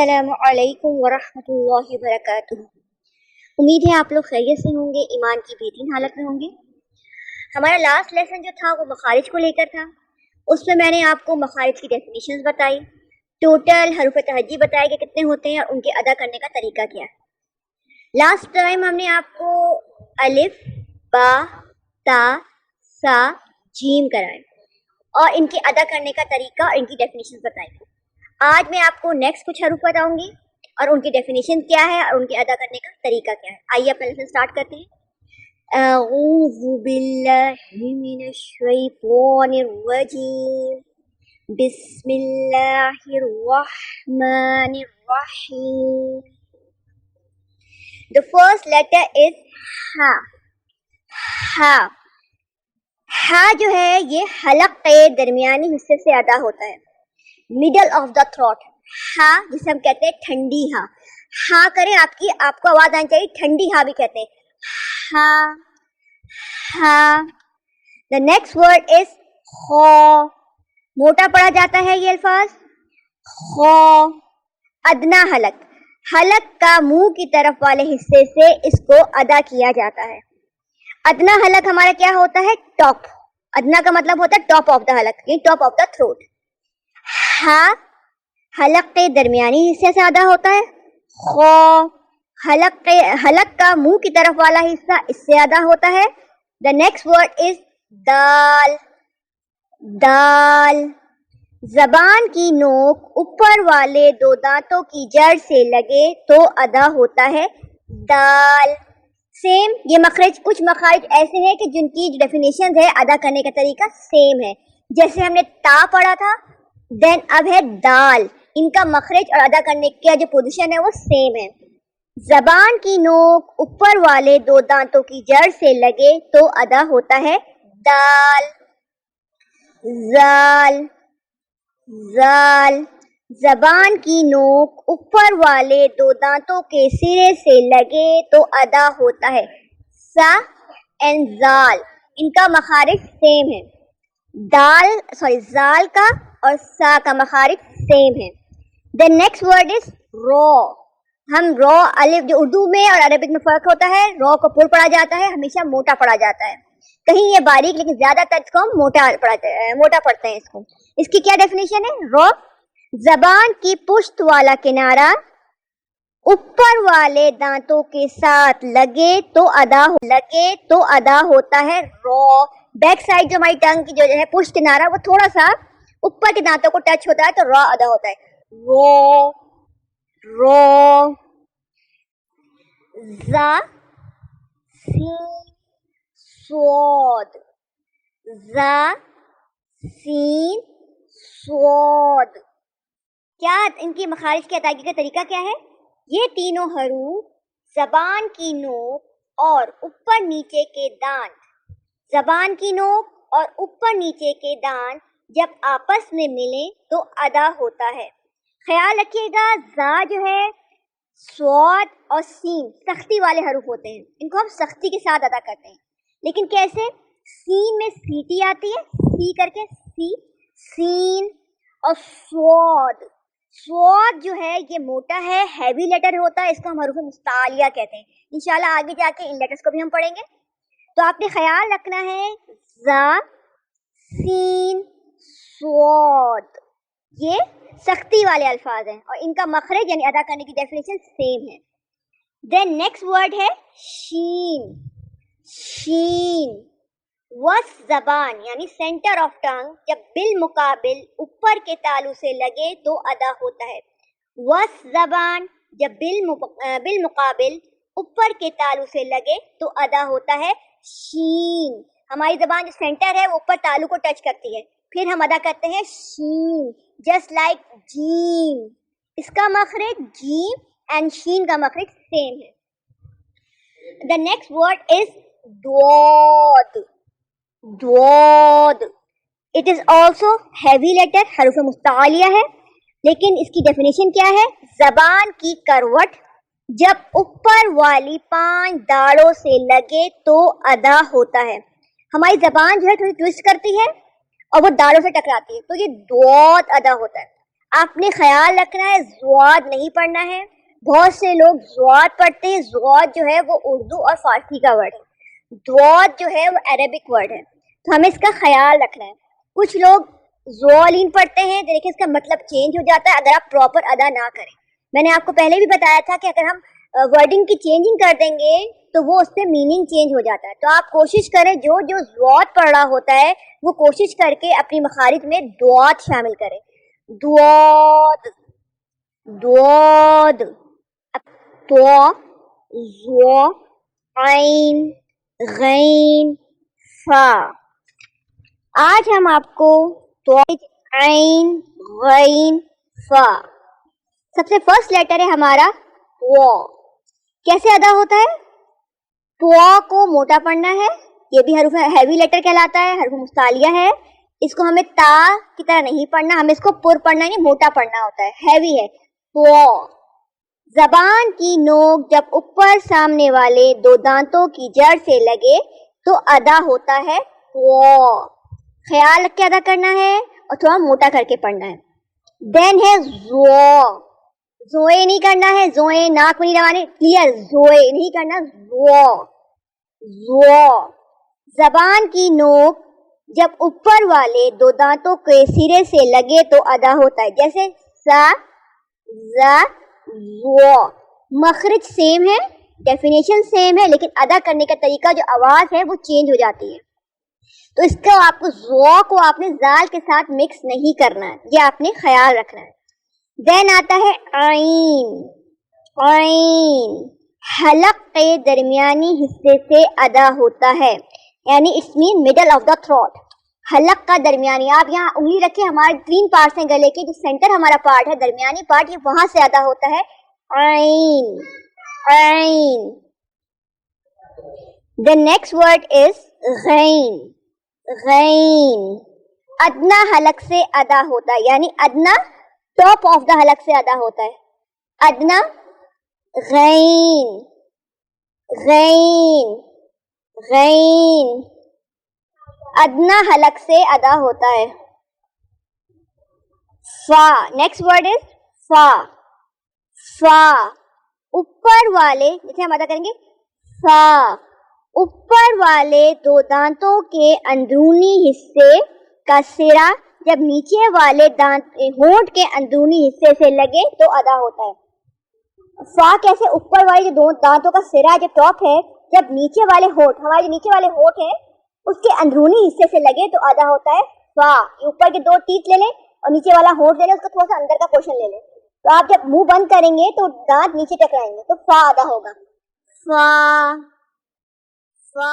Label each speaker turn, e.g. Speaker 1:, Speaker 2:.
Speaker 1: अस्सलाम वालेकुम वरहमत ल्लाहि वबरकातुहू। उम्मीद है आप लोग खैरियत से होंगे, ईमान की बेहतरीन हालत में होंगे। हमारा लास्ट लेसन जो था वो मखारिज को लेकर था। उसमें मैंने आपको मखारिज की डेफिनेशंस बताई, टोटल हरूफ तहज्जी बताए कि कितने होते हैं और उनके अदा करने का तरीका क्या है। लास्ट टाइम हमने आपको अलिफ, बा, ता, सा, जीम कराए और इनके अदा करने का तरीका और इनकी डेफिनेशंस बताई। आज मैं आपको नेक्स्ट कुछ हरूफ बताऊंगी और उनकी डेफिनेशन क्या है और उनके अदा करने का तरीका क्या है। आइए अपना लेसन स्टार्ट करते हैं। अऊज़ु बिल्लाहि मिनश शैतानिर रजीम, बिस्मिल्लाहिर रहमानिर रहीम। The first letter is हा। हा हा जो है ये हलक के दरमियानी हिस्से से अदा होता है, मिडल ऑफ द थ्रोट। हा जिसे हम कहते हैं ठंडी हा। हा करें आपको आवाज आनी चाहिए, ठंडी हा भी कहते हैं। हा हा। द नेक्स्ट वर्ड इज खो। मोटा पढ़ा जाता है ये अल्फाज खो। अदना हलक, हलक का मुंह की तरफ वाले हिस्से से इसको अदा किया जाता है। अदना हलक हमारा क्या होता है? टॉप। अदना का मतलब होता है टॉप ऑफ द हलक, ये टॉप ऑफ द थ्रोट। हा हलक के दरमियानी हिस्से से अदा होता है। खो हलक का मुंह की तरफ वाला हिस्सा इससे अदा होता है। द नेक्स्ट वर्ड इज दाल। दाल जबान की नोक ऊपर वाले दो दांतों की जड़ से लगे तो अदा होता है दाल। सेम ये मखरज, कुछ मखारिज ऐसे हैं कि जिनकी डेफिनेशन है अदा करने का तरीका सेम है। जैसे हमने ता पढ़ा था, देन अब है दाल। इनका मखरज और अदा करने का जो पोजीशन है वो सेम है। जबान की नोक ऊपर वाले दो दांतों की जड़ से लगे तो अदा होता है दाल। जाल। जाल जबान की नोक ऊपर वाले दो दांतों के सिरे से लगे तो अदा होता है सा एंड जाल। इनका मखारिज सेम है। जाल का और सा का मखारिज सेम है। The next word is raw. हम रॉ अलिफ, जो उर्दू में और अरबिक में फर्क होता है, रॉ को पुर पढ़ा जाता है, हमेशा मोटा पढ़ा जाता है। कहीं ये बारीक, लेकिन ज्यादातर इसको हम मोटा पढ़ते हैं इसको। इसकी क्या डेफिनेशन है? रॉ जबान की पुश्त वाला किनारा ऊपर वाले दांतों के साथ लगे तो अदा होता है रॉ। बैक साइड जो हमारी टंग की जो है पुश्त किनारा वो थोड़ा सा ऊपर के दांतों को टच होता है तो रॉ अदा होता है। रो रो। जा सीन स्वाद। जा सीन स्वाद। क्या इनकी मखारिज की अदायगी का तरीका क्या है? ये तीनों हरूफ जबान की नोक और ऊपर नीचे के दांत, जबान की नोक और ऊपर नीचे के दांत जब आपस में मिले तो अदा होता है। ख्याल रखिएगा, जा जो है स्वाद और सीन सख्ती वाले हरूफ होते हैं, इनको हम सख्ती के साथ अदा करते हैं। लेकिन कैसे? सीन में सीटी आती है, सी करके सी, सीन। और स्वाद जो है ये मोटा है, हैवी लेटर होता है, इसको हम हरूफ मुस्तालिया कहते हैं। इंशाल्लाह आगे जाके इन लेटर्स को भी हम पढ़ेंगे। तो आपने ख्याल रखना है, जा सीन स्वाद ये सख्ती वाले अल्फाज हैं और इनका मखरज यानी अदा करने की डेफिनेशन सेम है। देन नेक्स्ट वर्ड है शीन। शीन वस जबान यानी सेंटर ऑफ टंग जब बिल मुकाबिल ऊपर के तालू से लगे तो अदा होता है। वस जबान जब बिल मुकाबिल ऊपर के तालू से लगे तो अदा होता है शीन। हमारी जबान जो सेंटर है वो ऊपर तालू को टच करती है, फिर हम अदा करते हैं शीन, जस्ट लाइक जीम। इसका मखरज जीम एंड शीन का मखरज सेम है। द नेक्स्ट वर्ड इज द्वाद। द्वाद it is also heavy letter, हरूफ मुस्तालिया है। लेकिन इसकी डेफिनेशन क्या है? जबान की करवट जब ऊपर वाली 5 दाढ़ों से लगे तो अदा होता है। हमारी जबान जो है थोड़ी ट्विस्ट करती है और वो दाढ़ों से टकराती है तो ये द्वाद अदा होता है। آپ نے خیال رکھنا ہے زواد نہیں پڑھنا ہے. بہت سے لوگ زواد پڑھتے ہیں. زواد جو ہے وہ اردو اور فارسی کا ورڈ ہے. دواد جو ہے وہ عربک ورڈ ہے. تو ہمیں اس کا خیال رکھنا ہے. کچھ لوگ زوالین پڑھتے ہیں تو دیکھیں اس کا مطلب چینج ہو جاتا ہے اگر آپ پراپر ادا نہ کریں. میں نے آپ کو پہلے بھی بتایا تھا کہ اگر ہم ورڈنگ کی چینجنگ کر دیں گے تو وہ اس سے میننگ چینج ہو جاتا ہے. تو آپ کوشش کریں جو زواد پڑھ رہا ہوتا ہے وہ کوشش کر کے اپنی مخارج میں دواد شامل کریں. دواد دواد تو زو عین غین فا. آج ہم آپ کو تو عین غین فا. سب سے فرسٹ لیٹر ہے ہمارا تو. کیسے ادا ہوتا ہے؟ تو کو موٹا پڑھنا ہے. یہ بھی حروف ہیوی لیٹر کہلاتا ہے, حروف مستعلیہ ہے. اس کو ہمیں تا کی طرح نہیں پڑھنا, ہمیں اس کو پر پڑھنا ہے, موٹا پڑھنا ہوتا ہے, ہیوی ہے. تو زبان کی نوک جب اوپر سامنے والے دو دانتوں کی جڑ سے لگے تو ادا ہوتا ہے تو. خیال رکھ کے ادا کرنا ہے اور تھوڑا موٹا کر کے پڑھنا ہے. دین ہے زو. زوئے نہیں کرنا ہے, زوئے ناک میں نہیں لگانے, کلیئر, زوئے نہیں کرنا, زو زو. زبان کی نوک جب اوپر والے دو دانتوں کے سرے سے لگے تو ادا ہوتا ہے. جیسے سا زا زو. مخرج سیم ہے, ڈیفینیشن سیم ہے, لیکن ادا کرنے کا طریقہ جو آواز ہے وہ چینج ہو جاتی ہے. تو اس کو آپ کو زو کو آپ نے زال کے ساتھ مکس نہیں کرنا ہے, یہ آپ نے خیال رکھنا ہے. دین آتا ہے عین. عین حلق کے درمیانی حصے سے ادا ہوتا ہے, یعنی it's main middle of the throat. حلق کا درمیانی, آپ یہاں انگلی رکھیں, ہمارے 3 پارٹس ہیں گلے کے, جو سینٹر ہمارا پارٹ ہے, درمیانی پارٹ, یہ وہاں سے ادا ہوتا ہے عین. عین. The next word is غین. غین ادنا حلق سے ادا ہوتا ہے, یعنی ادنا ٹاپ آف دا حلق سے ادا ہوتا ہے. ادنا غین. غین غین ادنا حلق سے ادا ہوتا ہے. فا. نیکسٹ ورڈ از فا. فا اوپر والے, جیسے ہم ادا کریں گے فا, اوپر والے دو دانتوں کے اندرونی حصے کا سرا جب نیچے والے ہونٹ کے اندرونی حصے سے لگے تو ادا ہوتا ہے. فا کیسے؟ اوپر والے جو دانتوں کا سرا جو ٹاپ ہے, جب نیچے والے ہونٹ, ہمارے جو نیچے والے ہونٹ ہیں اس کے اندرونی حصے سے لگے تو ادا ہوتا ہے فا. اوپر کے 2 ٹیتھ لے لیں اور نیچے والا ہونٹ لے لیں, اس کا تھوڑا سا اندر کا پورشن لے لیں, تو آپ جب منہ بند کریں گے تو دانت نیچے ٹکرائیں گے تو فا ادا ہوگا. فا فا.